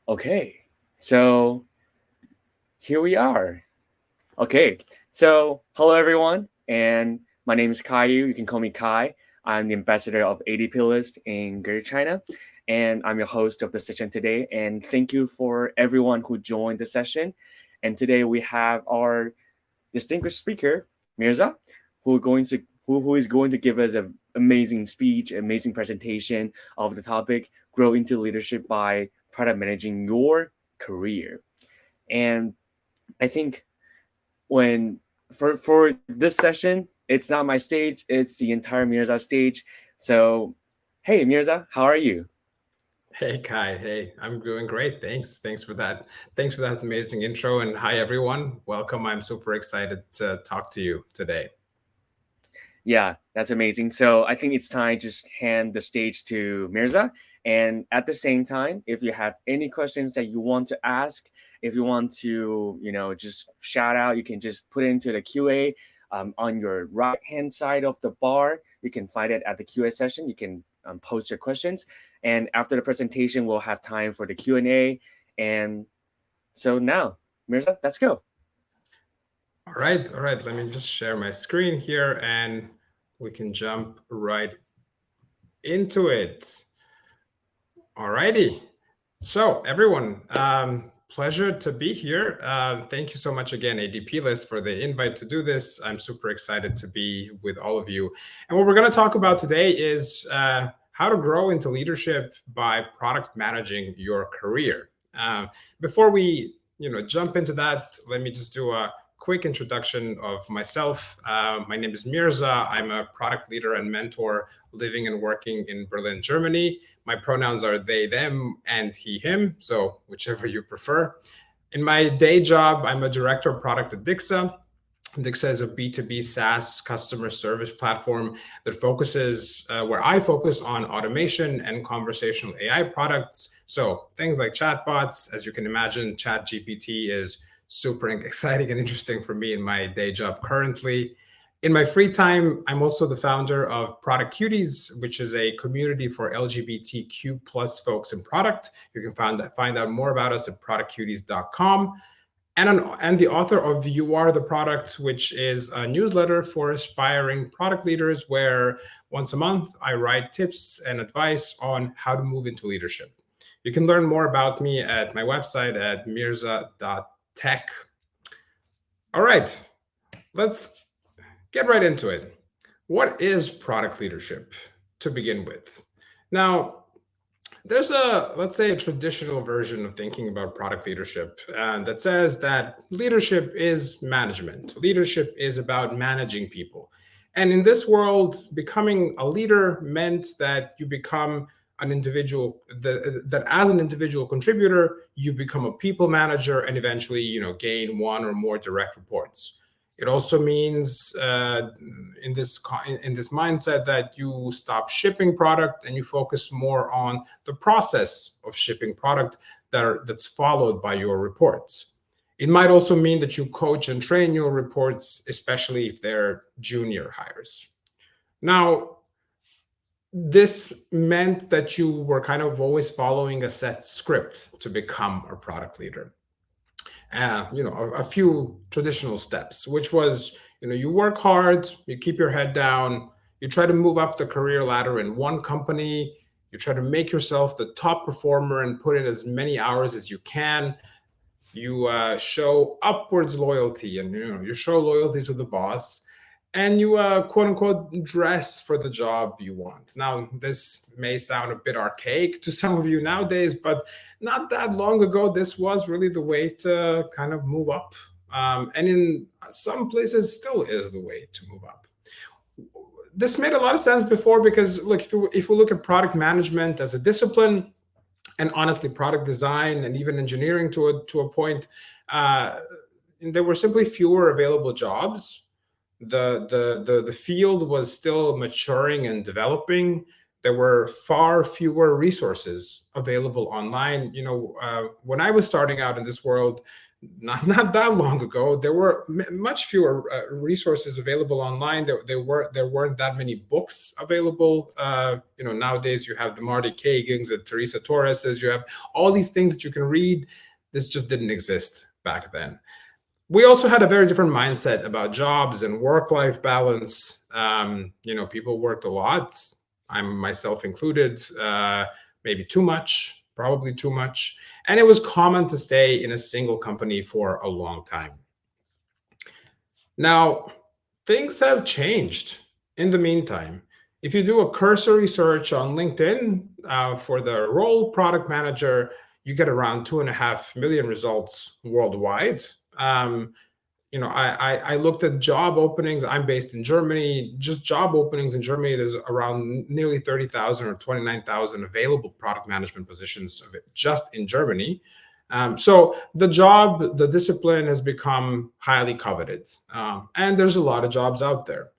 Okay, so here we are. Okay, so hello everyone, and my name is Caillou. You can call me Kai. I'm the ambassador of ADPList in Greater China, and I'm your host of the session today. And thank you for everyone who joined the session. And today we have our distinguished speaker, Mirza, who is going to give us an amazing speech, amazing presentation of the topic, grow into leadership by product managing your career. And I think when for this session, it's not my stage, it's the entire Mirza stage. So, hey Mirza, how are you? Hey Kai, hey, I'm doing great. Thanks for that. Thanks for that amazing intro. And hi everyone, welcome. I'm super excited to talk to you today. Yeah, that's amazing. So I think it's time to just hand the stage to Mirza. And at the same time, if you have any questions that you want to ask, if you want to, just shout out, you can just put it into the QA on your right hand side of the bar. You can find it at the QA session. You can post your questions. And after the presentation, we'll have time for the Q&A. And so now, Mirza, let's go. All right. Let me just share my screen here and we can jump right into it. Alrighty. So everyone, pleasure to be here. Thank you so much again, ADPList, for the invite to do this. I'm super excited to be with all of you. And what we're going to talk about today is how to grow into leadership by product managing your career. Before we, jump into that, let me just do a quick introduction of myself. My name is Mirza. I'm a product leader and mentor living and working in Berlin, Germany. My pronouns are they, them, and he, him, so whichever you prefer. In my day job, I'm a director of product at Dixa. Dixa is a B2B SaaS customer service platform that focuses, where I focus on automation and conversational AI products. So things like chatbots, as you can imagine, ChatGPT is super exciting and interesting for me in my day job currently. In my free time, I'm also the founder of Product Cuties, which is a community for LGBTQ plus folks in product. You can find out more about us at productcuties.com. And the author of You Are the Product, which is a newsletter for aspiring product leaders, where once a month I write tips and advice on how to move into leadership. You can learn more about me at my website at mirza.tech. All right, let's get right into it. What is product leadership to begin with? Now, there's let's say, a traditional version of thinking about product leadership that says that leadership is management. Leadership is about managing people. And in this world, becoming a leader meant that you become an individual, that as an individual contributor, you become a people manager and eventually, gain one or more direct reports. It also means in this mindset that you stop shipping product and you focus more on the process of shipping product that's followed by your reports. It might also mean that you coach and train your reports, especially if they're junior hires. Now, this meant that you were kind of always following a set script to become a product leader. A few traditional steps, which was, you work hard, you keep your head down, you try to move up the career ladder in one company, you try to make yourself the top performer and put in as many hours as you can. You show upwards loyalty, and you show loyalty to the boss, and you quote unquote dress for the job you want. Now, this may sound a bit archaic to some of you nowadays, but not that long ago, this was really the way to kind of move up. And in some places, still is the way to move up. This made a lot of sense before because, look, if we look at product management as a discipline, and honestly, product design and even engineering to a point, uh, there were simply fewer available jobs. The field was still maturing and developing. There were far fewer resources available online. When I was starting out in this world, not that long ago, there were much fewer resources available online. There weren't that many books available. Nowadays you have the Marty Kagans and Teresa Torreses. You have all these things that you can read. This just didn't exist back then. We also had a very different mindset about jobs and work-life balance. People worked a lot. I'm myself included, maybe too much, probably too much. And it was common to stay in a single company for a long time. Now, things have changed in the meantime. If you do a cursory search on LinkedIn for the role product manager, you get around 2.5 million results worldwide. I looked at job openings. I'm based in Germany. Just job openings in Germany, there's around nearly 30,000 or 29,000 available product management positions just in Germany. So the discipline has become highly coveted. And there's a lot of jobs out there.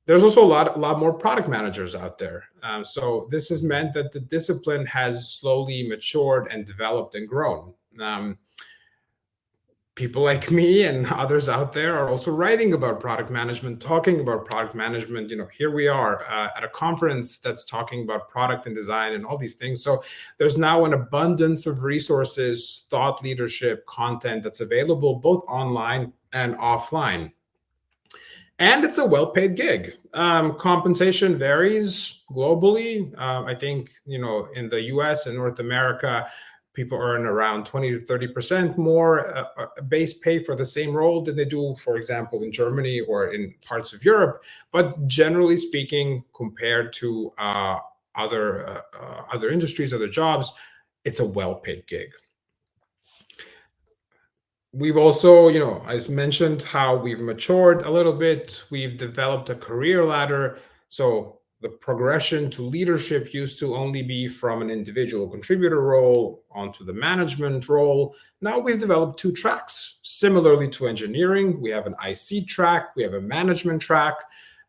There's also a lot more product managers out there. So this has meant that the discipline has slowly matured and developed and grown. People like me and others out there are also writing about product management, talking about product management. Here we are at a conference that's talking about product and design and all these things. So there's now an abundance of resources, thought leadership, content that's available both online and offline. And it's a well-paid gig. Compensation varies globally. I think, in the US and North America, people earn around 20 to 30% more base pay for the same role than they do, for example, in Germany or in parts of Europe. But generally speaking, compared to other industries, other jobs, it's a well-paid gig. We've also, as mentioned, how we've matured a little bit. We've developed a career ladder. So the progression to leadership used to only be from an individual contributor role onto the management role. Now we've developed 2 tracks. Similarly to engineering, we have an IC track, we have a management track,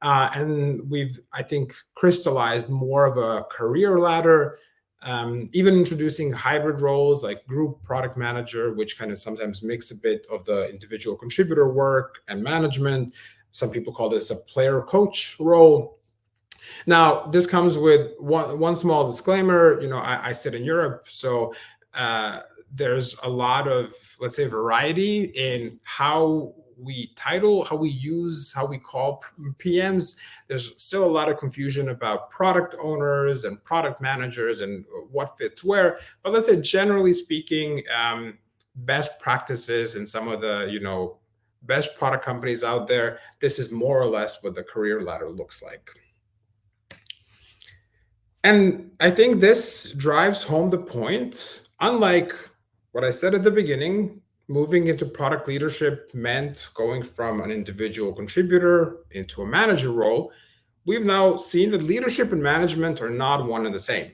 and we've, I think, crystallized more of a career ladder, even introducing hybrid roles like group product manager, which kind of sometimes mix a bit of the individual contributor work and management. Some people call this a player coach role. Now, this comes with one small disclaimer. I sit in Europe, so there's a lot of, let's say, variety in how we title, how we use, how we call PMs. There's still a lot of confusion about product owners and product managers and what fits where. But let's say, generally speaking, best practices in some of the, best product companies out there, this is more or less what the career ladder looks like. And I think this drives home the point. Unlike what I said at the beginning, moving into product leadership meant going from an individual contributor into a manager role. We've now seen that leadership and management are not one and the same.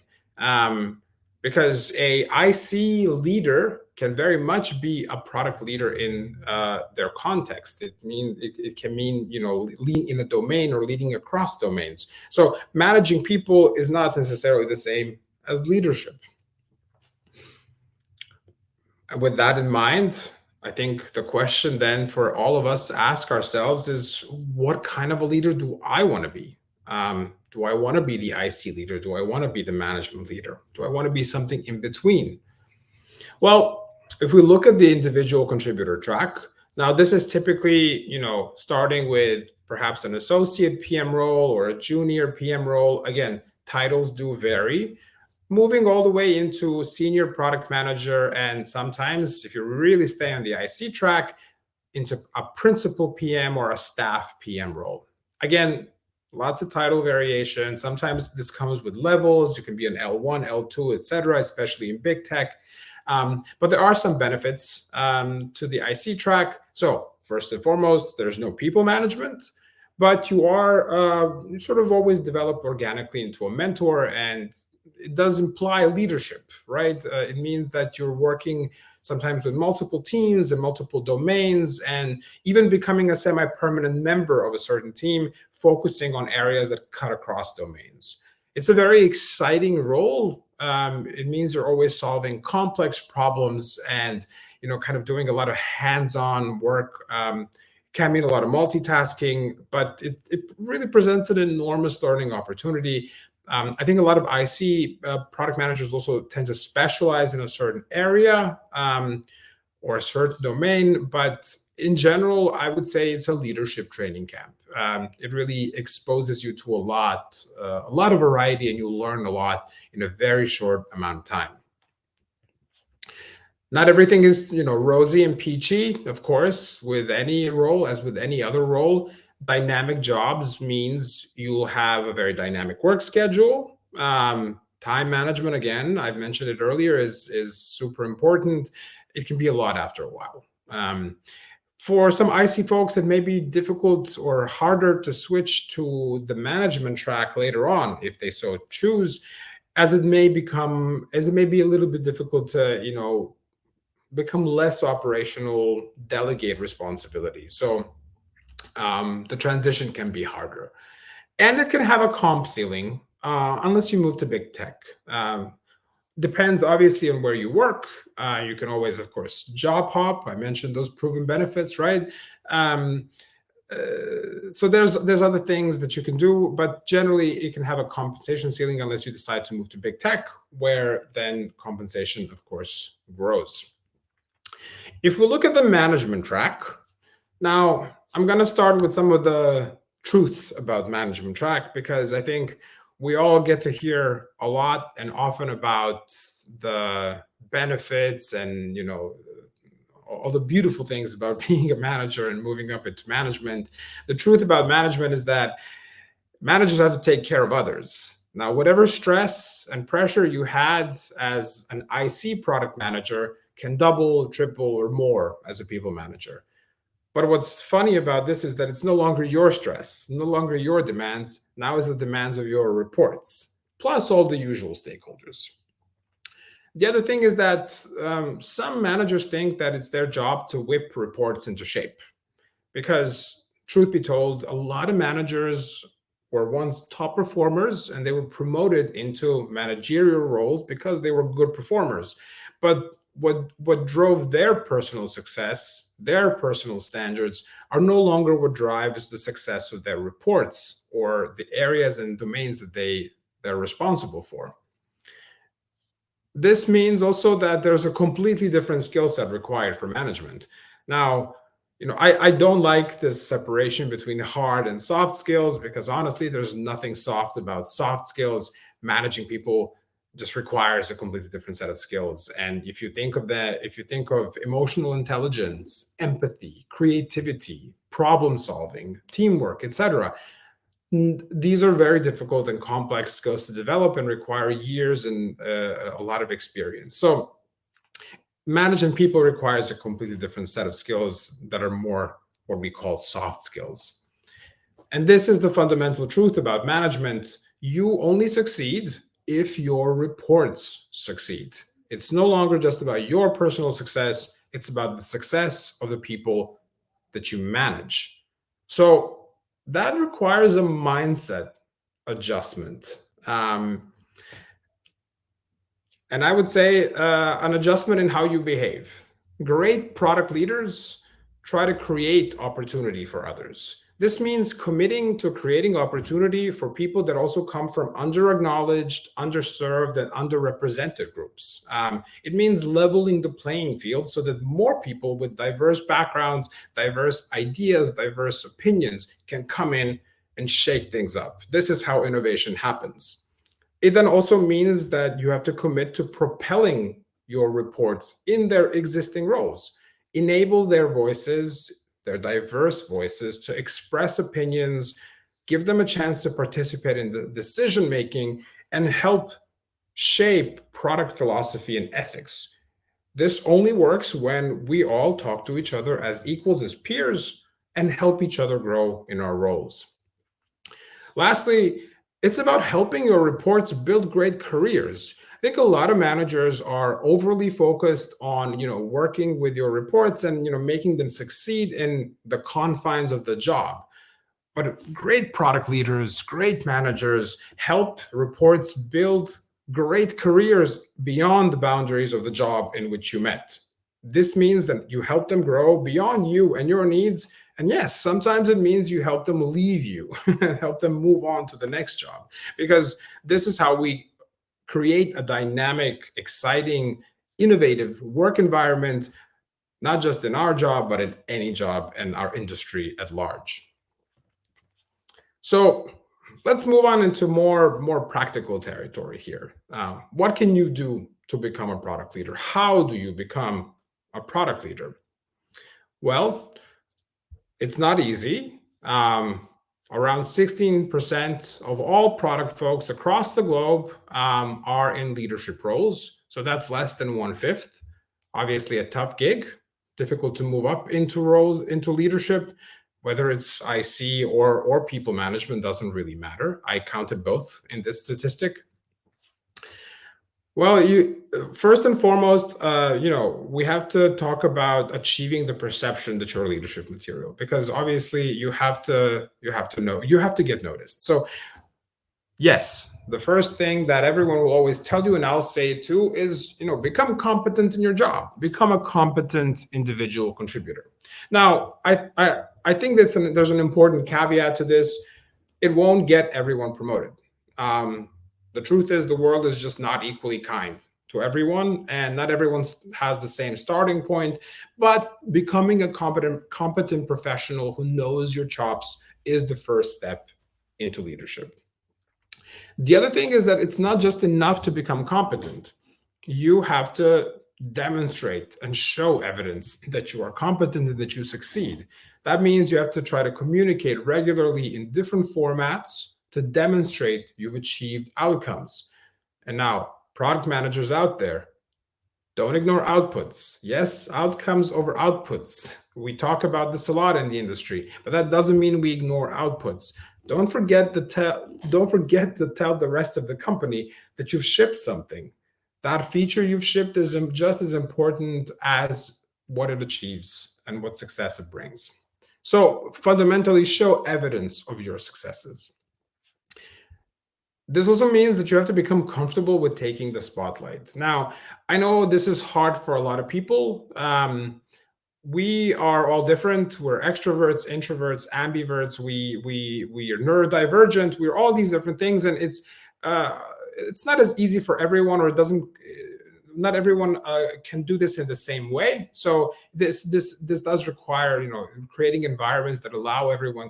Because a IC leader can very much be a product leader in their context. It can mean lead in a domain or leading across domains. So managing people is not necessarily the same as leadership. And with that in mind, I think the question then for all of us to ask ourselves is, what kind of a leader do I want to be? Do I want to be the IC leader? Do I want to be the management leader? Do I want to be something in between? Well, if we look at the individual contributor track, now this is typically, starting with perhaps an associate PM role or a junior PM role. Again, titles do vary. Moving all the way into senior product manager, and sometimes, if you really stay on the IC track, into a principal PM or a staff PM role. Again, lots of title variation. Sometimes this comes with levels. You can be an L1, L2, etc., especially in big tech. But there are some benefits to the IC track. So first and foremost, there's no people management, but you are sort of always developed organically into a mentor, and it does imply leadership, right? It means that you're working sometimes with multiple teams and multiple domains, and even becoming a semi-permanent member of a certain team, focusing on areas that cut across domains. It's a very exciting role. It means you're always solving complex problems, and kind of doing a lot of hands-on work. Can mean a lot of multitasking, but it really presents an enormous learning opportunity. I think a lot of IC product managers also tend to specialize in a certain area or a certain domain, but in general, I would say it's a leadership training camp. It really exposes you to a lot of variety, and you'll learn a lot in a very short amount of time. Not everything is, rosy and peachy, of course, with any role, as with any other role. Dynamic jobs means you'll have a very dynamic work schedule. Time management, again, I've mentioned it earlier, is super important. It can be a lot after a while. For some IC folks, it may be difficult or harder to switch to the management track later on if they so choose, as it may be a little bit difficult to, become less operational, delegate responsibility. So the transition can be harder. And it can have a comp ceiling unless you move to big tech. Depends obviously on where you work. You can always, of course, job hop. I mentioned those proven benefits, right? So there's other things that you can do, but generally it can have a compensation ceiling unless you decide to move to big tech, where then compensation, of course, grows. If we look at the management track, now I'm going to start with some of the truths about management track, because I think we all get to hear a lot and often about the benefits and, all the beautiful things about being a manager and moving up into management. The truth about management is that managers have to take care of others. Now, whatever stress and pressure you had as an IC product manager can double, triple, or more as a people manager. But what's funny about this is that it's no longer your stress, no longer your demands. Now it's the demands of your reports, plus all the usual stakeholders. The other thing is that some managers think that it's their job to whip reports into shape. Because truth be told, a lot of managers were once top performers and they were promoted into managerial roles because they were good performers. But what drove their personal success, their personal standards, are no longer what drives the success of their reports or the areas and domains that they're responsible for. This means also that there's a completely different skill set required for management. Now, I don't like this separation between hard and soft skills, because honestly, there's nothing soft about soft skills. Managing people just requires a completely different set of skills. And if you think of emotional intelligence, empathy, creativity, problem solving, teamwork, etc., these are very difficult and complex skills to develop and require years and a lot of experience. So managing people requires a completely different set of skills that are more what we call soft skills. And this is the fundamental truth about management. You only succeed if your reports succeed. It's no longer just about your personal success. It's about the success of the people that you manage. So that requires a mindset adjustment. And I would say an adjustment in how you behave. Great product leaders try to create opportunity for others. This means committing to creating opportunity for people that also come from underacknowledged, underserved, and underrepresented groups. It means leveling the playing field so that more people with diverse backgrounds, diverse ideas, diverse opinions can come in and shake things up. This is how innovation happens. It then also means that you have to commit to propelling your reports in their existing roles, enable their voices, their diverse voices, to express opinions, give them a chance to participate in the decision-making, and help shape product philosophy and ethics. This only works when we all talk to each other as equals, as peers, and help each other grow in our roles. Lastly, it's about helping your reports build great careers. I think a lot of managers are overly focused on, working with your reports and, making them succeed in the confines of the job. But great product leaders, great managers help reports build great careers beyond the boundaries of the job in which you met. This means that you help them grow beyond you and your needs. And yes, sometimes it means you help them leave you, help them move on to the next job, because this is how we create a dynamic, exciting, innovative work environment, not just in our job, but in any job and our industry at large. So let's move on into more practical territory here. What can you do to become a product leader? How do you become a product leader? Well, it's not easy. Around 16% of all product folks across the globe are in leadership roles. So that's less than 1/5. Obviously, a tough gig, difficult to move up into roles, into leadership. Whether it's IC or people management doesn't really matter. I counted both in this statistic. Well, you first and foremost, we have to talk about achieving the perception that you're leadership material, because obviously you have to know, you have to get noticed. So yes, the first thing that everyone will always tell you, and I'll say it too, is become competent in your job, become a competent individual contributor. Now, I think there's an important caveat to this. It won't get everyone promoted. The truth is, the world is just not equally kind to everyone, and not everyone has the same starting point. But becoming a competent professional who knows your chops is the first step into leadership. The other thing is that it's not just enough to become competent. You have to demonstrate and show evidence that you are competent and that you succeed. That means you have to try to communicate regularly in different formats to demonstrate you've achieved outcomes. And now, product managers out there, don't ignore outputs. Yes, outcomes over outputs. We talk about this a lot in the industry, but that doesn't mean we ignore outputs. Don't forget to tell the rest of the company that you've shipped something. That feature you've shipped is just as important as what it achieves and what success it brings. So fundamentally, show evidence of your successes. This also means that you have to become comfortable with taking the spotlight. Now, I know this is hard for a lot of people. We are all different. We're extroverts, introverts, ambiverts. We are neurodivergent. We're all these different things, and it's not as easy for everyone, or it doesn't. Not everyone can do this in the same way. So this does require creating environments that allows everyone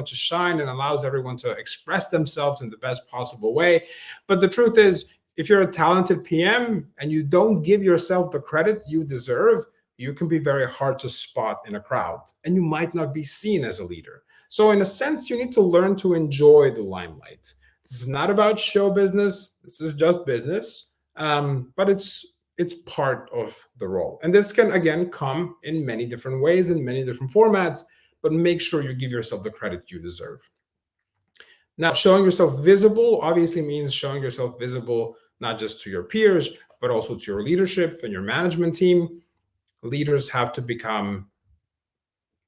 to shine and allows everyone to express themselves in the best possible way. But the truth is, if you're a talented PM and you don't give yourself the credit you deserve, you can be very hard to spot in a crowd, and you might not be seen as a leader. So in a sense, you need to learn to enjoy the limelight. This is not about show business. This is just business. But it's part of the role. And this can, again, come in many different ways, in many different formats, but make sure you give yourself the credit you deserve. Now, showing yourself visible obviously means showing yourself visible not just to your peers, but also to your leadership and your management team. Leaders have to become,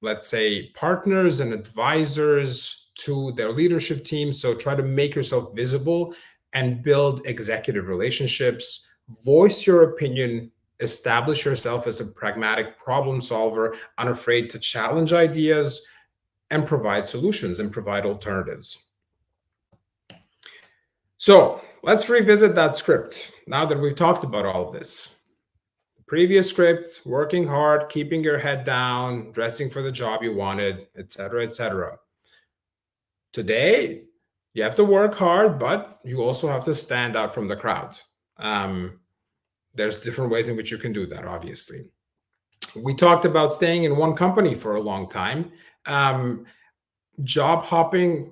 let's say, partners and advisors to their leadership team. So try to make yourself visible and build executive relationships, voice your opinion, establish yourself as a pragmatic problem solver, unafraid to challenge ideas, and provide solutions and provide alternatives. So let's revisit that script now that we've talked about all of this. The previous script: working hard, keeping your head down, dressing for the job you wanted, etc., etc. Today, you have to work hard, but you also have to stand out from the crowd. There's different ways in which you can do that, obviously. We talked about staying in one company for a long time. Job hopping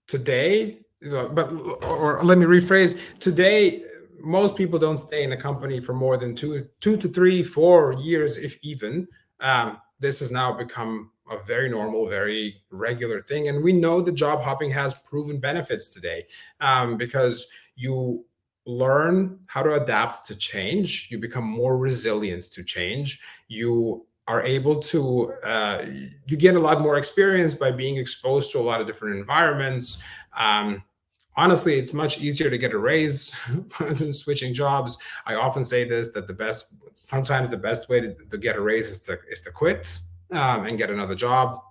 today, or let me rephrase, today, most people don't stay in a company for more than two to 3, 4 years, if even. This has now become a very normal, very regular thing. And we know that job hopping has proven benefits today, because you learn how to adapt to change. You become more resilient to change. You are able to, you get a lot more experience by being exposed to a lot of different environments. Honestly, it's much easier to get a raise than switching jobs. I often say this, that sometimes the best way to get a raise is to quit and get another job.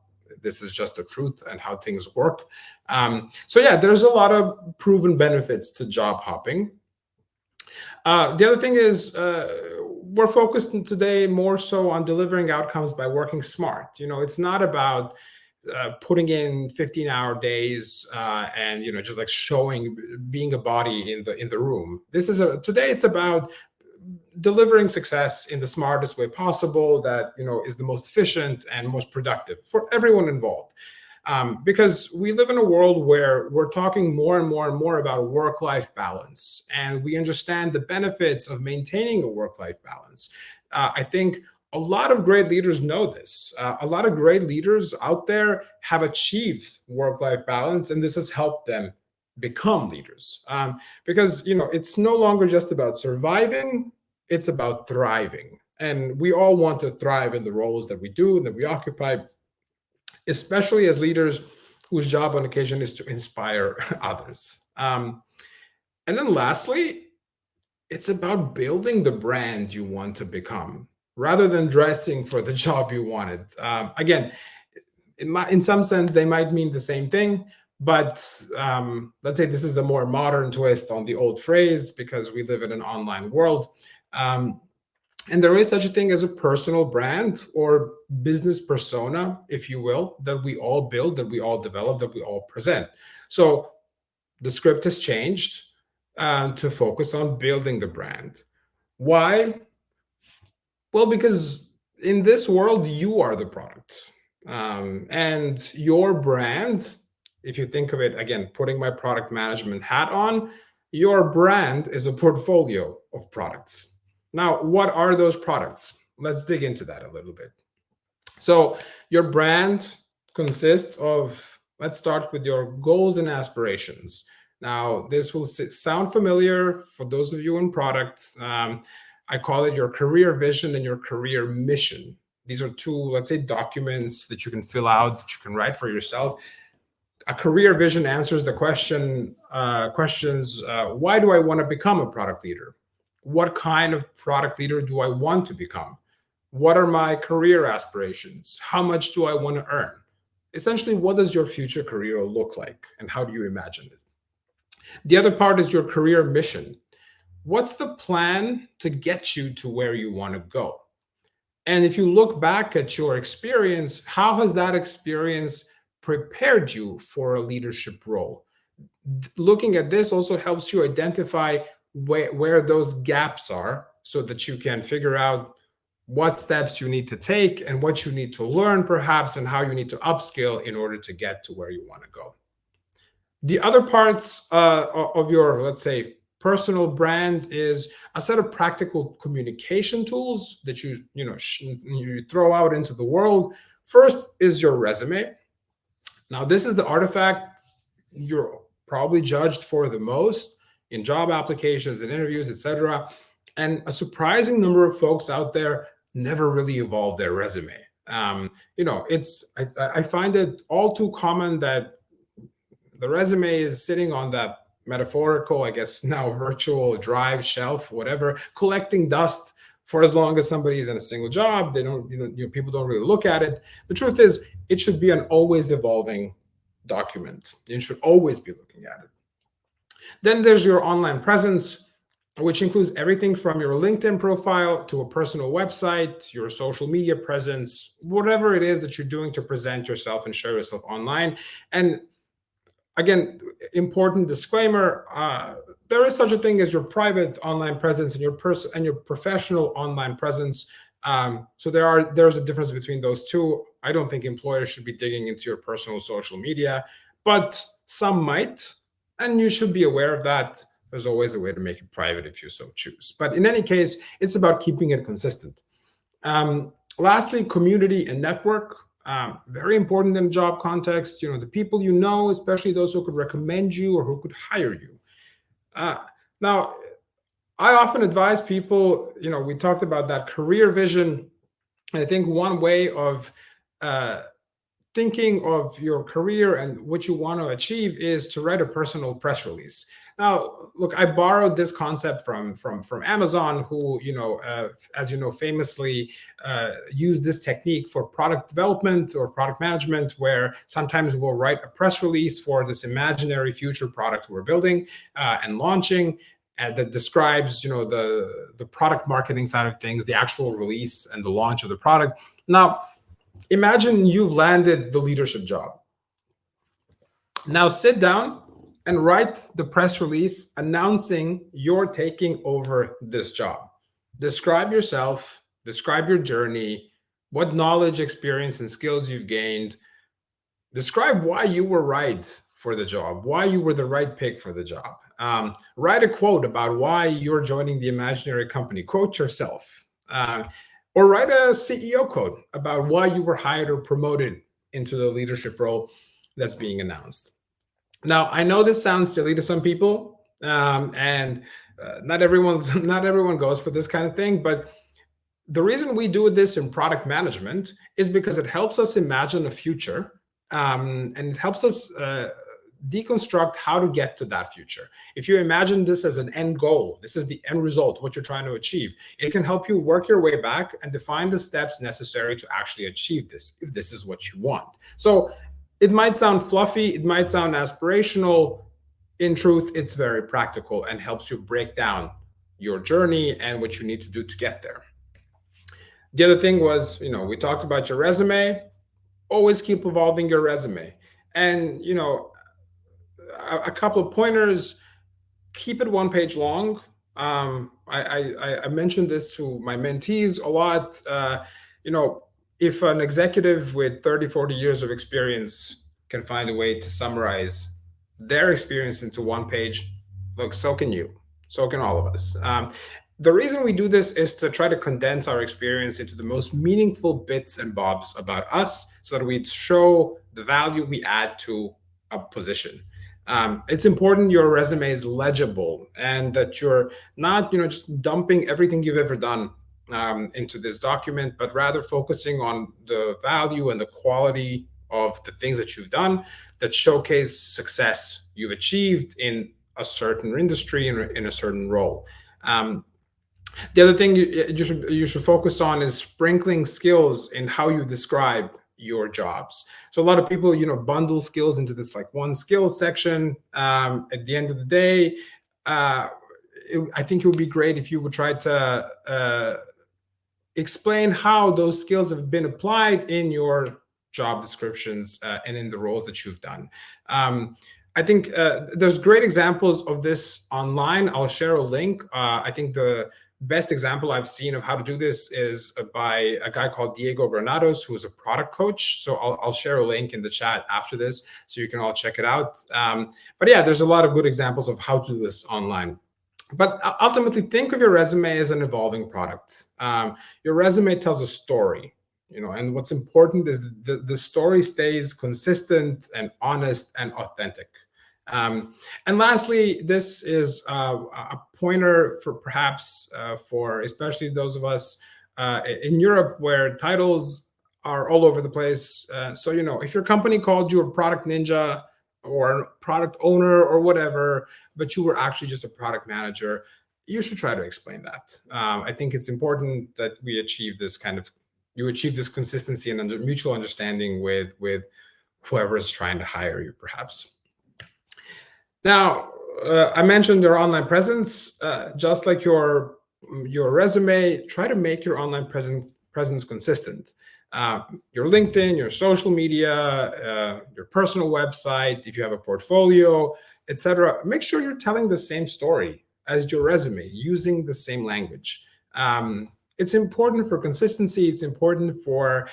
This is just the truth and how things work. So yeah, there's a lot of proven benefits to job hopping. The other thing is we're focused today more so on delivering outcomes by working smart. It's not about putting in 15-hour days and just like being a body in the room. Today it's about delivering success in the smartest way possible that is the most efficient and most productive for everyone involved. Because we live in a world where we're talking more and more and more about work-life balance, and we understand the benefits of maintaining a work-life balance. I think a lot of great leaders know this. A lot of great leaders out there have achieved work-life balance, and this has helped them become leaders. Because it's no longer just about surviving; it's about thriving. And we all want to thrive in the roles that we do and that we occupy, especially as leaders whose job on occasion is to inspire others. And then lastly, it's about building the brand you want to become rather than dressing for the job you wanted. Again, in some sense, they might mean the same thing, but let's say this is a more modern twist on the old phrase because we live in an online world. And there is such a thing as a personal brand or business persona, if you will, that we all build, that we all develop, that we all present. So the script has changed to focus on building the brand. Why? Well, because in this world, you are the product. And your brand, if you think of it, again, putting my product management hat on, your brand is a portfolio of products. Now, what are those products? Let's dig into that a little bit. So your brand consists of, let's start with your goals and aspirations. Now, this will sound familiar for those of you in product. I call it your career vision and your career mission. These are two, let's say, documents that you can fill out, that you can write for yourself. A career vision answers the questions, why do I want to become a product leader? What kind of product leader do I want to become? What are my career aspirations? How much do I want to earn? Essentially, what does your future career look like and how do you imagine it? The other part is your career mission. What's the plan to get you to where you want to go? And if you look back at your experience, how has that experience prepared you for a leadership role? Looking at this also helps you identify where those gaps are so that you can figure out what steps you need to take and what you need to learn perhaps and how you need to upskill in order to get to where you want to go. The other parts of your, let's say, personal brand is a set of practical communication tools that you throw out into the world. First is your resume. Now, this is the artifact you're probably judged for the most in job applications and interviews, etc. And a surprising number of folks out there never really evolved their resume. I find it all too common that the resume is sitting on that metaphorical, I guess now virtual drive, shelf, whatever, collecting dust for as long as somebody's in a single job. They don't, people don't really look at it. The truth is, it should be an always evolving document. You should always be looking at it. Then there's your online presence, which includes everything from your LinkedIn profile to a personal website, your social media presence, whatever it is that you're doing to present yourself and show yourself online. And again, important disclaimer, there is such a thing as your private online presence and your professional online presence. So there's a difference between those two. I don't think employers should be digging into your personal social media, but some might, and you should be aware of that. There's always a way to make it private if you so choose. But in any case, it's about keeping it consistent. Lastly, community and network. Very important in a job context. The people you know, especially those who could recommend you or who could hire you. Now, I often advise people, we talked about that career vision. I think one way of thinking of your career and what you want to achieve is to write a personal press release. Now, look, I borrowed this concept from Amazon, who, as you know, famously use this technique for product development or product management, where sometimes we'll write a press release for this imaginary future product we're building and launching, and that describes, the product marketing side of things, the actual release and the launch of the product. Now, imagine you've landed the leadership job. Now sit down and write the press release announcing you're taking over this job. Describe yourself, describe your journey, what knowledge, experience, and skills you've gained. Describe why you were right for the job, why you were the right pick for the job. Write a quote about why you're joining the imaginary company. Quote yourself. Or write a CEO quote about why you were hired or promoted into the leadership role that's being announced. Now, I know this sounds silly to some people, and not everyone goes for this kind of thing, but the reason we do this in product management is because it helps us imagine a future, and it helps us deconstruct how to get to that future. If you imagine this as an end goal, this is the end result, what you're trying to achieve, it can help you work your way back and define the steps necessary to actually achieve this, if this is what you want. So it might sound fluffy, it might sound aspirational. In truth, it's very practical and helps you break down your journey and what you need to do to get there. The other thing was, we talked about your resume. Always keep evolving your resume. And, a couple of pointers: keep it one page long. I mentioned this to my mentees a lot. If an executive with 30, 40 years of experience can find a way to summarize their experience into one page, look, so can you. So can all of us. The reason we do this is to try to condense our experience into the most meaningful bits and bobs about us, so that we show the value we add to a position. It's important your resume is legible and that you're not, just dumping everything you've ever done into this document, but rather focusing on the value and the quality of the things that you've done that showcase success you've achieved in a certain industry, in a certain role. The other thing you should focus on is sprinkling skills in how you describe your jobs. So a lot of people, bundle skills into this like one skill section. At the end of the day, I think it would be great if you would try to explain how those skills have been applied in your job descriptions and in the roles that you've done. I think there's great examples of this online. I'll share a link. I think the best example I've seen of how to do this is by a guy called Diego Granados, who is a product coach. So I'll share a link in the chat after this so you can all check it out. But yeah, there's a lot of good examples of how to do this online. But ultimately, think of your resume as an evolving product. Your resume tells a story, and what's important is the story stays consistent and honest and authentic. And lastly, this is a pointer for perhaps for especially those of us in Europe where titles are all over the place. So, if your company called you a product ninja or a product owner or whatever, but you were actually just a product manager, you should try to explain that. I think it's important that we achieve this you achieve this consistency and mutual understanding with whoever is trying to hire you, perhaps. Now, I mentioned your online presence. Just like your resume, try to make your online presence consistent. Your LinkedIn, your social media, your personal website, if you have a portfolio, etc. Make sure you're telling the same story as your resume, using the same language. It's important for consistency. It's important for,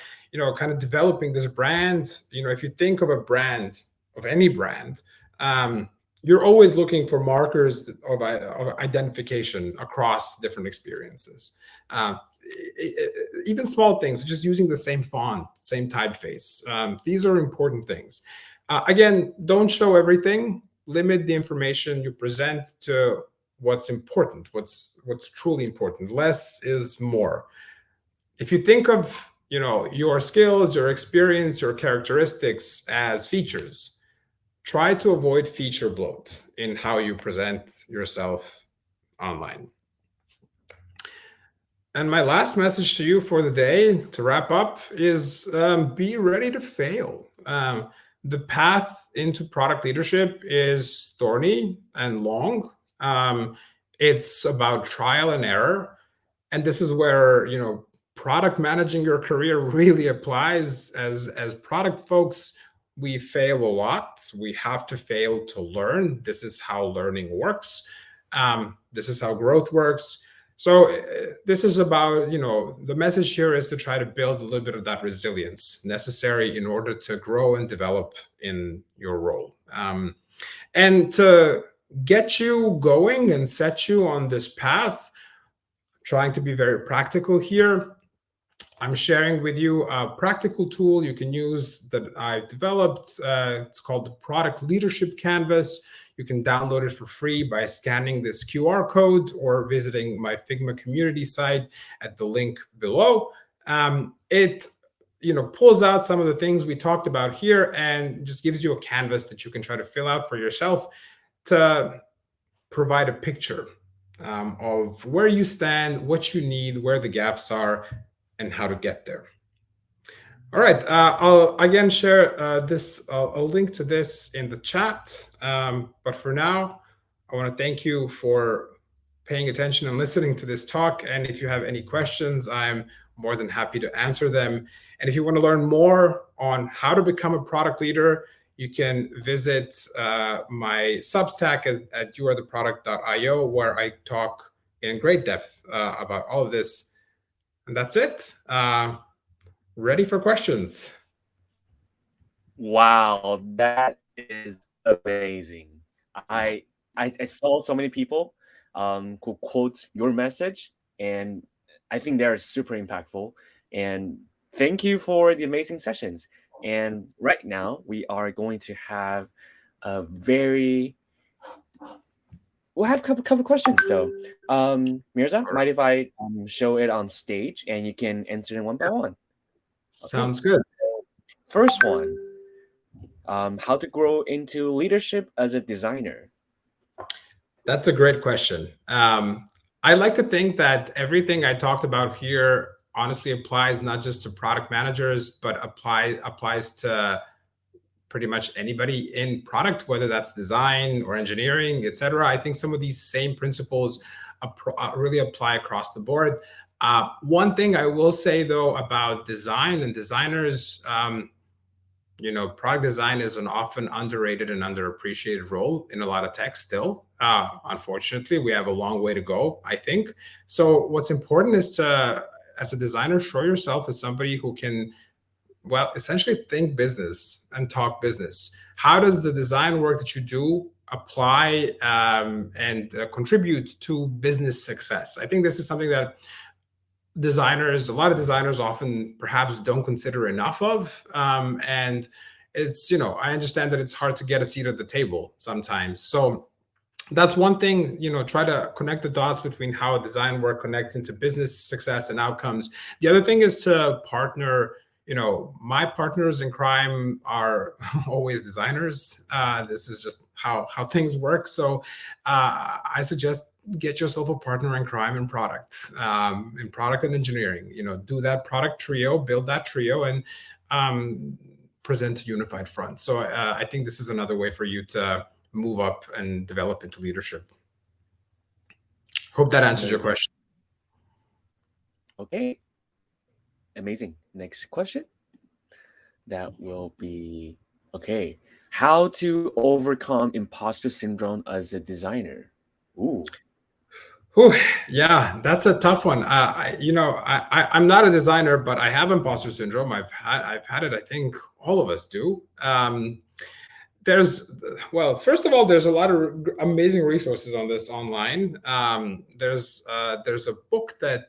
kind of developing this brand. If you think of a brand, of any brand, you're always looking for markers of identification across different experiences. Even small things, just using the same font, same typeface. These are important things. Again, don't show everything. Limit the information you present to what's important, what's truly important. Less is more. If you think of, your skills, your experience, your characteristics as features. Try to avoid feature bloat in how you present yourself online. And my last message to you for the day, to wrap up, is be ready to fail. The path into product leadership is thorny and long. It's about trial and error. And this is where, product managing your career really applies. As product folks, we fail a lot. We have to fail to learn. This is how learning works. This is how growth works. So this is about, the message here is to try to build a little bit of that resilience necessary in order to grow and develop in your role. And to get you going and set you on this path, trying to be very practical here, I'm sharing with you a practical tool you can use that I've developed. It's called the Product Leadership Canvas. You can download it for free by scanning this QR code or visiting my Figma community site at the link below. It pulls out some of the things we talked about here and just gives you a canvas that you can try to fill out for yourself to provide a picture of where you stand, what you need, where the gaps are, and how to get there. All right, I'll again share a link to this in the chat. But for now, I want to thank you for paying attention and listening to this talk. And if you have any questions, I'm more than happy to answer them. And if you want to learn more on how to become a product leader, you can visit my Substack at youaretheproduct.io, where I talk in great depth about all of this. And that's it. Ready for questions. Wow, that is amazing. I saw so many people who quote your message, and I think they're super impactful. And thank you for the amazing sessions. And right now we are going to have we'll have a couple questions though. Mirza, mind if I show it on stage and you can answer them one by one? Sounds good. First one, how to grow into leadership as a designer? That's a great question. I like to think that everything I talked about here honestly applies not just to product managers, but applies to pretty much anybody in product, whether that's design or engineering, etc. I think some of these same principles really apply across the board. One thing I will say, though, about design and designers, product design is an often underrated and underappreciated role in a lot of tech still. Unfortunately, we have a long way to go, I think. So what's important is to, as a designer, show yourself as somebody who can, essentially think business and talk business. How does the design work that you do apply and contribute to business success? I think this is something that a lot of designers often perhaps don't consider enough of. And it's, I understand that it's hard to get a seat at the table sometimes. So that's one thing, try to connect the dots between how design work connects into business success and outcomes. The other thing is to partner. My partners in crime are always designers. This is just how things work. So I suggest get yourself a partner in crime in product and engineering. Do that product trio, build that trio, and present a unified front. So I think this is another way for you to move up and develop into leadership. Hope that answers your question. Okay. Amazing. Next question. That will be, okay, how to overcome imposter syndrome as a designer? Ooh. Yeah, that's a tough one. I'm not a designer, but I have imposter syndrome. I've had it. I think all of us do. First of all, there's a lot of amazing resources on this online. There's a book that,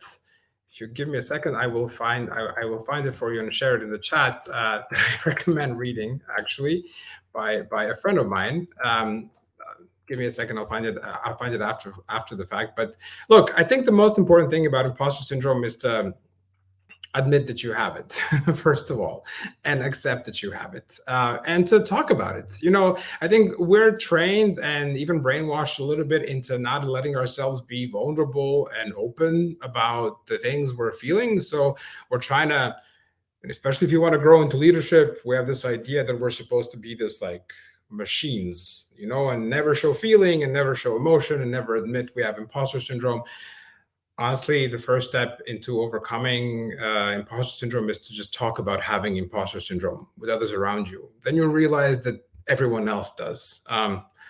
if you give me a second, I will find it for you and share it in the chat. That I recommend reading, actually, by a friend of mine. Give me a second. I'll find it after the fact. But look, I think the most important thing about imposter syndrome is to admit that you have it, first of all, and accept that you have it, and to talk about it. I think we're trained and even brainwashed a little bit into not letting ourselves be vulnerable and open about the things we're feeling. So we're trying to, and especially if you want to grow into leadership, we have this idea that we're supposed to be this like machines, and never show feeling and never show emotion and never admit we have imposter syndrome. Honestly, the first step into overcoming imposter syndrome is to just talk about having imposter syndrome with others around you. Then you'll realize that everyone else does.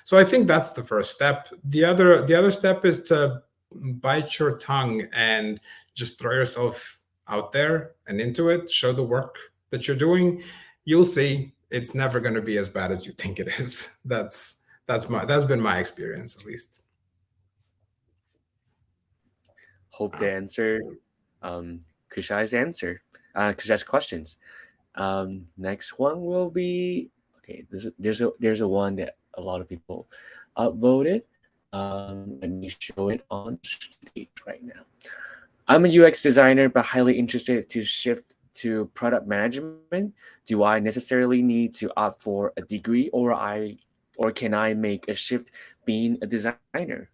So I think that's the first step. The other step is to bite your tongue and just throw yourself out there and into it. Show the work that you're doing. You'll see it's never going to be as bad as you think it is. That's been my experience, at least. Hope to answer Kushai's questions. Next one will be okay. There's a one that a lot of people upvoted. Let me show it on stage right now. I'm a UX designer, but highly interested to shift to product management. Do I necessarily need to opt for a degree, or can I make a shift being a designer?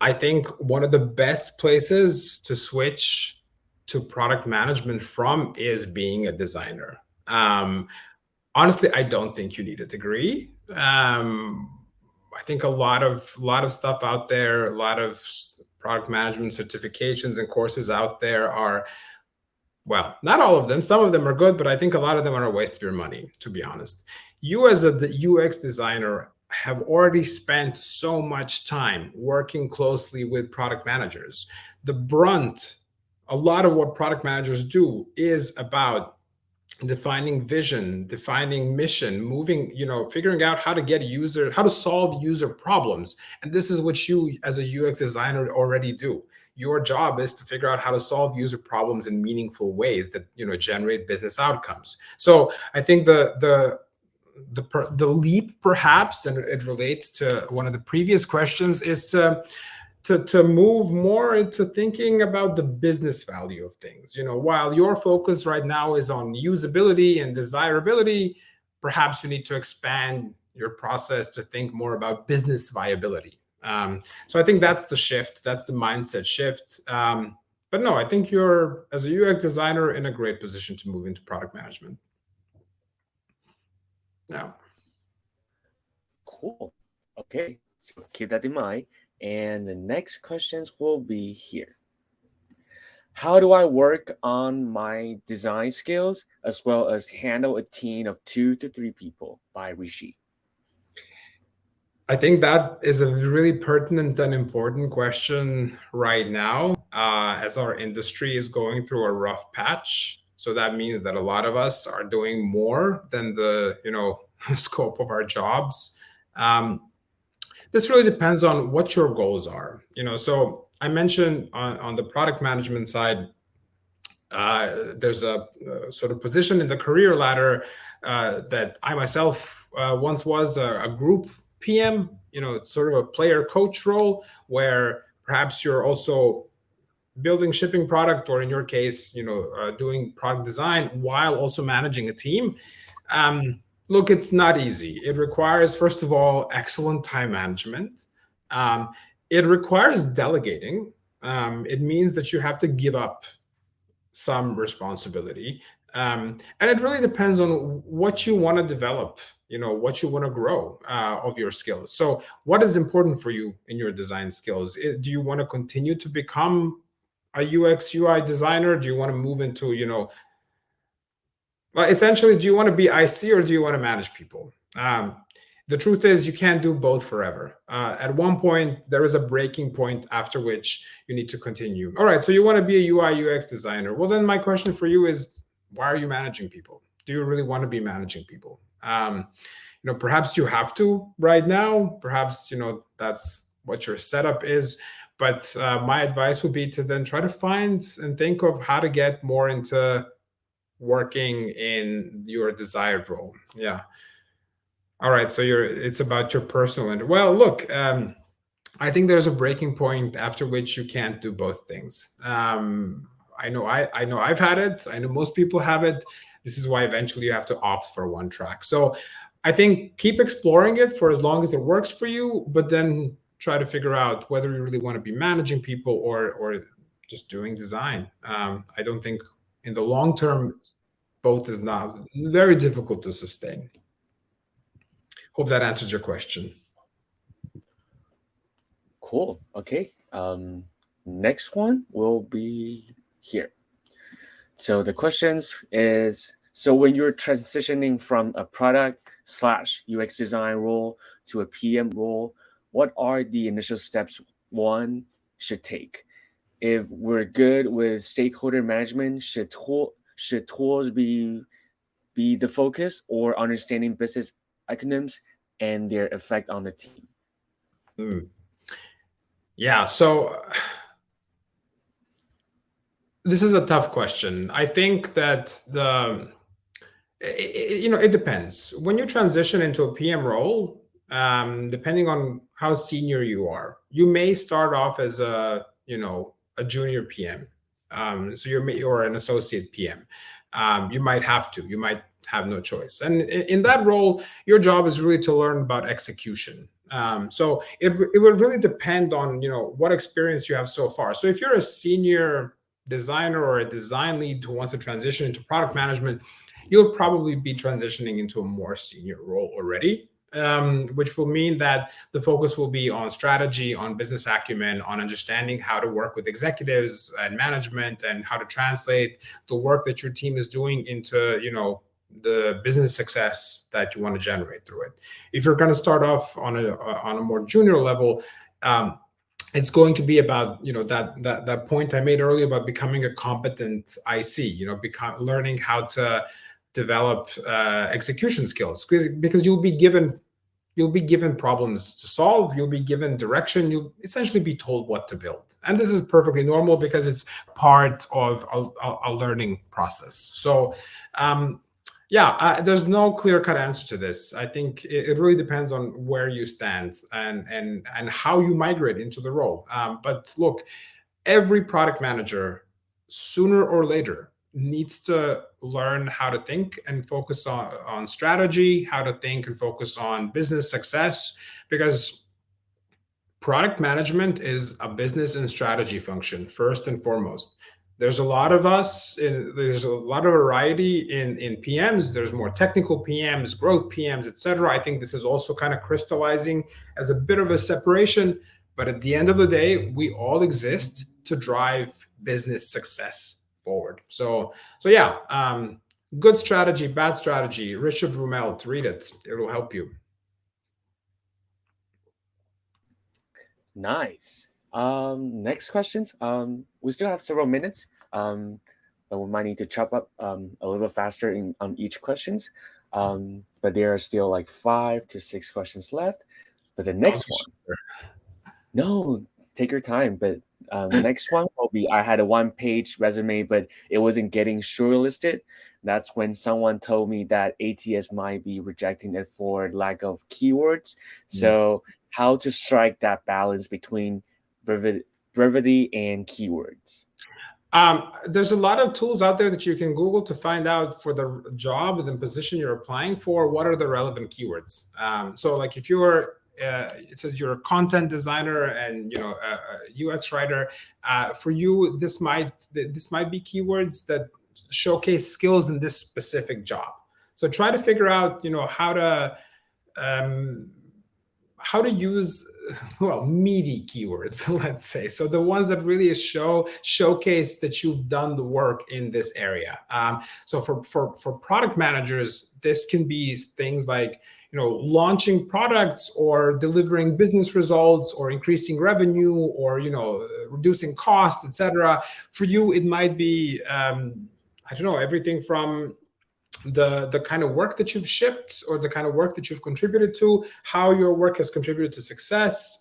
I think one of the best places to switch to product management from is being a designer. Honestly, I don't think you need a degree. I think a lot of stuff out there, a lot of product management certifications and courses out there are, well, not all of them. Some of them are good, but I think a lot of them are a waste of your money, to be honest. You as a UX designer have already spent so much time working closely with product managers. The brunt, a lot of what product managers do is about defining vision, defining mission, moving, figuring out how to solve user problems. And this is what you as a UX designer already do. Your job is to figure out how to solve user problems in meaningful ways that generate business outcomes. So I think the leap, perhaps, and it relates to one of the previous questions, is to move more into thinking about the business value of things. While your focus right now is on usability and desirability, perhaps you need to expand your process to think more about business viability. So I think that's the shift. That's the mindset shift. But no, I think you're, as a UX designer, in a great position to move into product management. Yeah. Cool. Okay, so keep that in mind. And the next questions will be here. How do I work on my design skills as well as handle a team of 2 to 3 people? By Rishi. I think that is a really pertinent and important question right now, as our industry is going through a rough patch. So that means that a lot of us are doing more than the scope of our jobs. This really depends on what your goals are. So I mentioned on the product management side, there's a sort of position in the career ladder that I myself once was a group PM. It's sort of a player coach role where perhaps you're also building shipping product, or in your case, doing product design while also managing a team. Look, it's not easy. It requires, first of all, excellent time management. It requires delegating. It means that you have to give up some responsibility. And it really depends on what you want to develop, what you want to grow of your skills. So what is important for you in your design skills? Do you want to continue to become a UX UI designer? Do you want to move into, well, essentially, do you want to be IC or do you want to manage people? The truth is you can't do both forever. At one point, there is a breaking point after which you need to continue. All right, so you want to be a UI UX designer. Well, then my question for you is, why are you managing people? Do you really want to be managing people? Perhaps you have to right now. Perhaps, that's what your setup is. But my advice would be to then try to find and think of how to get more into working in your desired role. Yeah. All right, so it's about your personal. Well, look, I think there's a breaking point after which you can't do both things. I know I've had it. I know most people have it. This is why eventually you have to opt for one track. So I think keep exploring it for as long as it works for you, but then try to figure out whether you really want to be managing people or just doing design. I don't think in the long term, both is not very difficult to sustain. Hope that answers your question. Cool. Okay. Next one will be here. So the questions is, so when you're transitioning from a product / UX design role to a PM role, what are the initial steps one should take? If we're good with stakeholder management, should tools be the focus, or understanding business acronyms and their effect on the team? Yeah, so this is a tough question. I think that it depends. When you transition into a PM role, depending on how senior you are, you may start off as a junior PM. So you're an associate PM. You might have to. You might have no choice. And in that role, your job is really to learn about execution. So it would really depend on what experience you have so far. So if you're a senior designer or a design lead who wants to transition into product management, you'll probably be transitioning into a more senior role already, which will mean that the focus will be on strategy, on business acumen, on understanding how to work with executives and management, and how to translate the work that your team is doing into the business success that you want to generate through it. If you're going to start off on a more junior level, it's going to be about that point I made earlier about becoming a competent IC. Learning how to develop execution skills, because you'll be given problems to solve. You'll be given direction. You'll essentially be told what to build, and this is perfectly normal because it's part of a learning process. So there's no clear-cut answer to this. I think it really depends on where you stand and how you migrate into the role. But look, every product manager, sooner or later, needs to learn how to think and focus on strategy, how to think and focus on business success, because product management is a business and strategy function first and foremost. There's a lot of us, there's a lot of variety in PMs. There's more technical PMs, growth PMs, etc. I think this is also kind of crystallizing as a bit of a separation. But at the end of the day, we all exist to drive business success forward. So yeah, good strategy, bad strategy. Richard Rumelt, read it. It will help you. Nice. Next questions. We still have several minutes, but we might need to chop up a little bit faster on each questions. But there are still like 5 to 6 questions left. But the next one, no, take your time. But the next one will be, I had a 1-page resume, but it wasn't getting shortlisted. That's when someone told me that ATS might be rejecting it for lack of keywords. So how to strike that balance between brevity and keywords? There's a lot of tools out there that you can Google to find out for the job and the position you're applying for, what are the relevant keywords. So like if you're it says you're a content designer and a UX writer, for you this might be keywords that showcase skills in this specific job. So try to figure out how to use meaty keywords, let's say. So the ones that really showcase that you've done the work in this area. So for product managers, this can be things like launching products or delivering business results or increasing revenue or reducing costs, etc. For you, it might be everything from the kind of work that you've shipped or the kind of work that you've contributed to, how your work has contributed to success.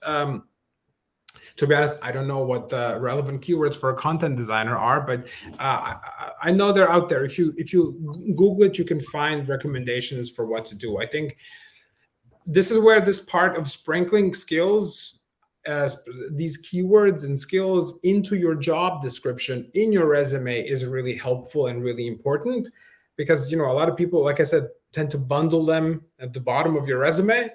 To be honest, I don't know what the relevant keywords for a content designer are, but I know they're out there. If you Google it, you can find recommendations for what to do. I think this is where this part of sprinkling skills these keywords and skills into your job description in your resume is really helpful and really important, because a lot of people, like I said, tend to bundle them at the bottom of your resume.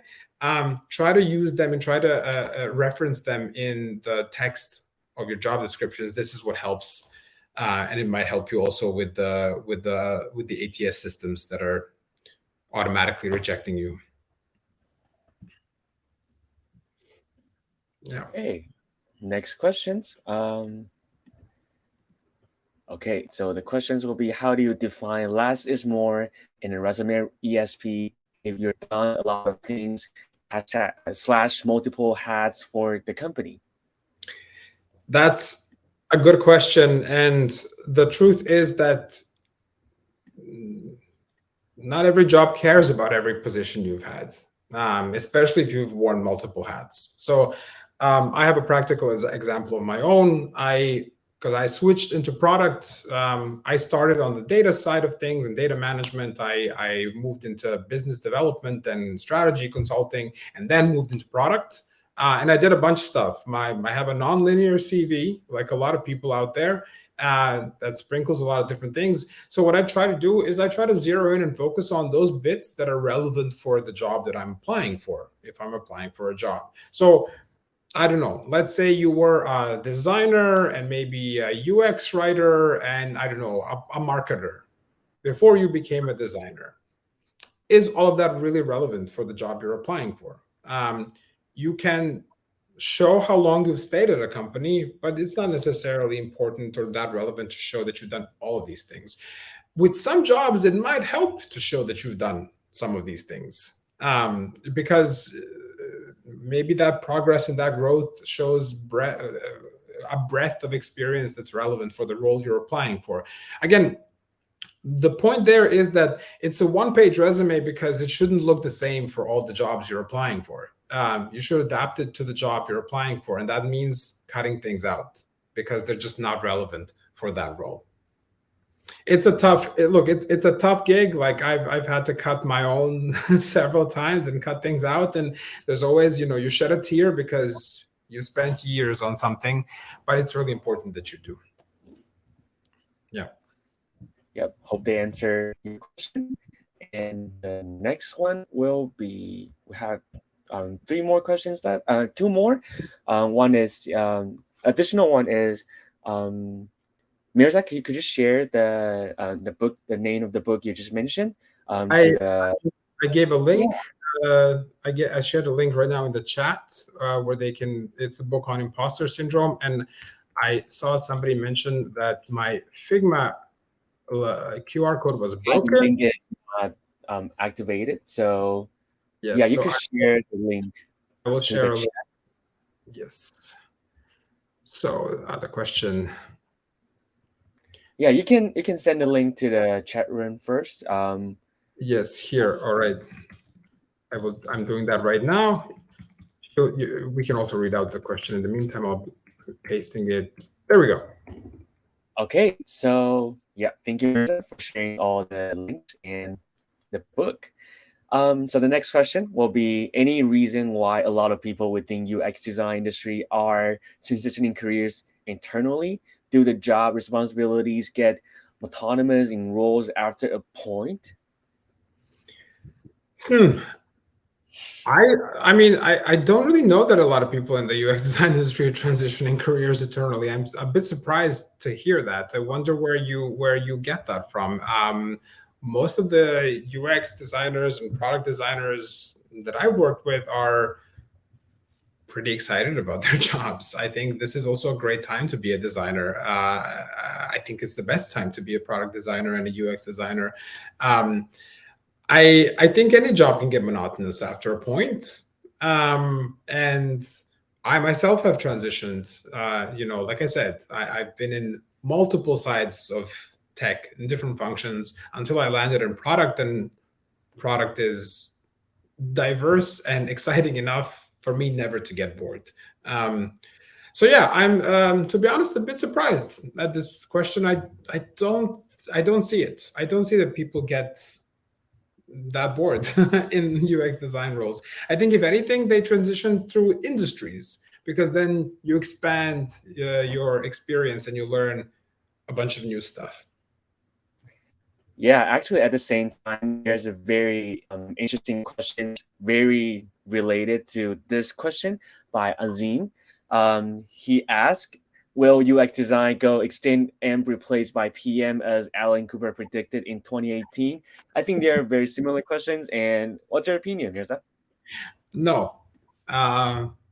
Try to use them and try to reference them in the text of your job descriptions. This is what helps, and it might help you also with the ATS systems that are automatically rejecting you. Yeah. Okay. Next questions. Okay, so the questions will be: how do you define less is more in a resume ESP if you're done a lot of things / multiple hats for the company? That's a good question. And the truth is that not every job cares about every position you've had, especially if you've worn multiple hats. So I have a practical example of my own. Because I switched into product, I started on the data side of things and data management. I moved into business development and strategy consulting, and then moved into product. And I did a bunch of stuff. I have a non-linear CV, like a lot of people out there, that sprinkles a lot of different things. So what I try to do is I try to zero in and focus on those bits that are relevant for the job that I'm applying for, if I'm applying for a job. So I don't know, let's say you were a designer and maybe a UX writer and I don't know, a marketer before you became a designer. Is all of that really relevant for the job you're applying for? You can show how long you've stayed at a company, but it's not necessarily important or that relevant to show that you've done all of these things. With some jobs, it might help to show that you've done some of these things, because maybe that progress and that growth shows a breadth of experience that's relevant for the role you're applying for. Again, the point there is that it's a one-page resume because it shouldn't look the same for all the jobs you're applying for. You should adapt it to the job you're applying for, and that means cutting things out because they're just not relevant for that role. It's a tough it's a tough gig. Like I've had to cut my own several times and cut things out, and there's always, you shed a tear because you spent years on something, but it's really important that you do. Yeah. Yep. Hope they answer your question. And the next one will be, we have three more questions two more. One is additional one is Mirza, could you share the book, the name of the book you just mentioned? I gave a link. I shared a link right now in the chat where they can. It's the book on imposter syndrome, and I saw somebody mention that my Figma QR code was broken. The link is not activated, so yes, yeah, you can share the link. I will share a link. Yes. So the question. Yeah, you can send the link to the chat room first. Yes, here. All right. I'm doing that right now. We can also read out the question in the meantime. I'll be pasting it. There we go. Okay, so yeah, thank you for sharing all the links and the book. So the next question will be: any reason why a lot of people within UX design industry are transitioning careers internally? Do the job responsibilities get autonomous in roles after a point? I mean, I don't really know that a lot of people in the UX design industry are transitioning careers internally. I'm a bit surprised to hear that. I wonder where you get that from. Most of the UX designers and product designers that I've worked with are pretty excited about their jobs. I think this is also a great time to be a designer. I think it's the best time to be a product designer and a UX designer. I think any job can get monotonous after a point. And I myself have transitioned. Like I said, I've been in multiple sides of tech in different functions until I landed in product, and product is diverse and exciting enough for me never to get bored. So yeah, I'm to be honest a bit surprised at this question. I don't see it. I don't see that people get that bored in UX design roles. I think if anything, they transition through industries, because then you expand your experience and you learn a bunch of new stuff. Yeah, actually, at the same time, there's a very interesting question, very related to this question by Azim. He asked, will UX design go extinct and replaced by PM as Alan Cooper predicted in 2018? I think they are very similar questions. And what's your opinion, Mirza? No.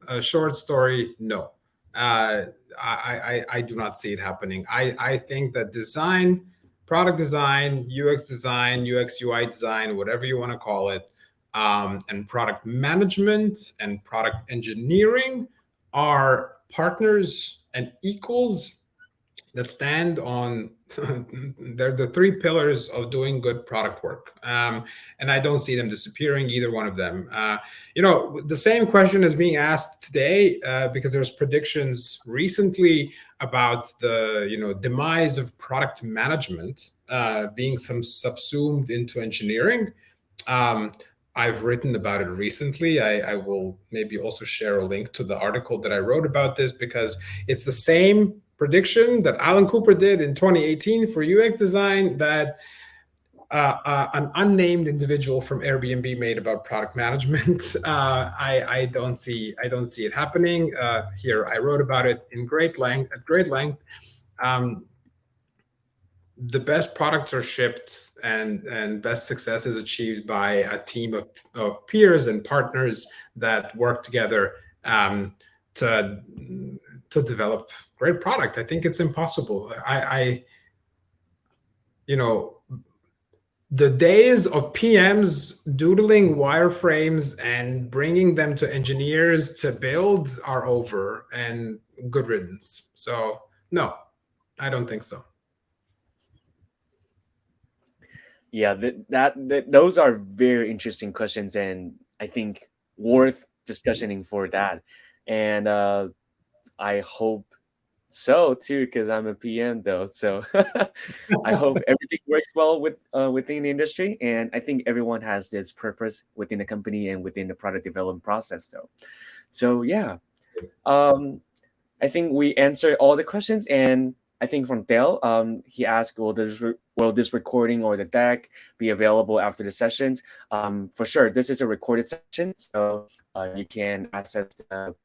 A short story, no. I do not see it happening. I think that design, product design, UX design, UX UI design, whatever you want to call it, and product management and product engineering are partners and equals that stand on they're the three pillars of doing good product work, and I don't see them disappearing, either one of them. The same question is being asked today because there's predictions recently about the demise of product management being subsumed into engineering. I've written about it recently. I will maybe also share a link to the article that I wrote about this, because it's the same prediction that Alan Cooper did in 2018 for UX design that an unnamed individual from Airbnb made about product management. I don't see it happening. Here I wrote about it at great length. The best products are shipped and best success is achieved by a team of peers and partners that work together to develop great product. I think it's impossible. The days of PMs doodling wireframes and bringing them to engineers to build are over, and good riddance. So no, I don't think so. Yeah, those are very interesting questions, and I think worth discussing for that. And I hope so too, because I'm a PM though. So I hope everything works well within the industry, and I think everyone has this purpose within the company and within the product development process though. So yeah, I think we answered all the questions, and I think from Dale, he asked, will this recording or the deck be available after the sessions? For sure, this is a recorded session, so you can access the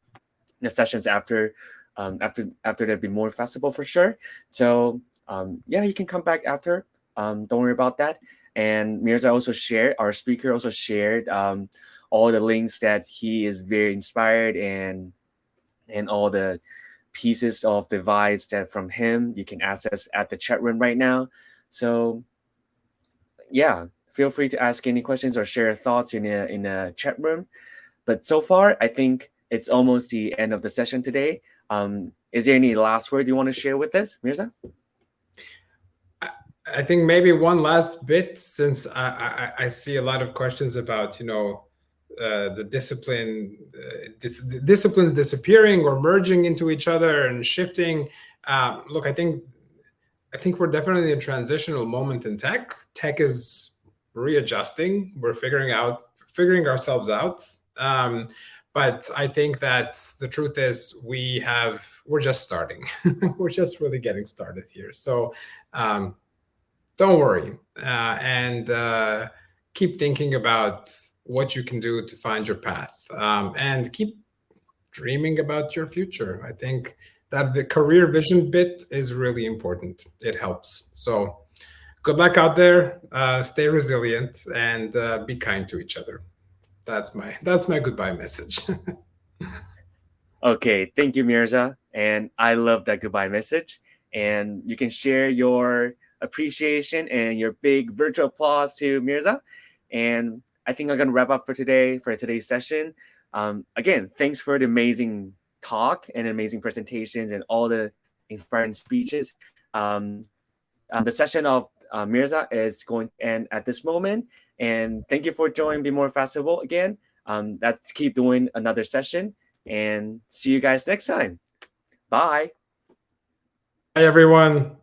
sessions after the BeMore festival for sure. So yeah, you can come back after. Don't worry about that. And Mirza our speaker also shared all the links that he is very inspired, and all the pieces of device that from him you can access at the chat room right now. So yeah, feel free to ask any questions or share thoughts in a chat room. But so far, I think it's almost the end of the session today. Is there any last word you want to share with us, Mirza? I think maybe one last bit, since I see a lot of questions about the disciplines disappearing or merging into each other and shifting. Look, I think we're definitely in a transitional moment in tech. Tech is readjusting. We're figuring ourselves out. But I think that the truth is we're just starting. We're just really getting started here. So don't worry, and keep thinking about what you can do to find your path, and keep dreaming about your future. I think that the career vision bit is really important. It helps. So good luck out there. Stay resilient, and be kind to each other. That's my goodbye message. Okay, thank you, Mirza. And I love that goodbye message. And you can share your appreciation and your big virtual applause to Mirza. And I think I'm going to wrap up for today's session. Again, thanks for the amazing talk and amazing presentations and all the inspiring speeches. The session of Mirza is going to end at this moment. And thank you for joining BeMore Festival again. Let's keep doing another session, and see you guys next time. Bye. Hi, everyone.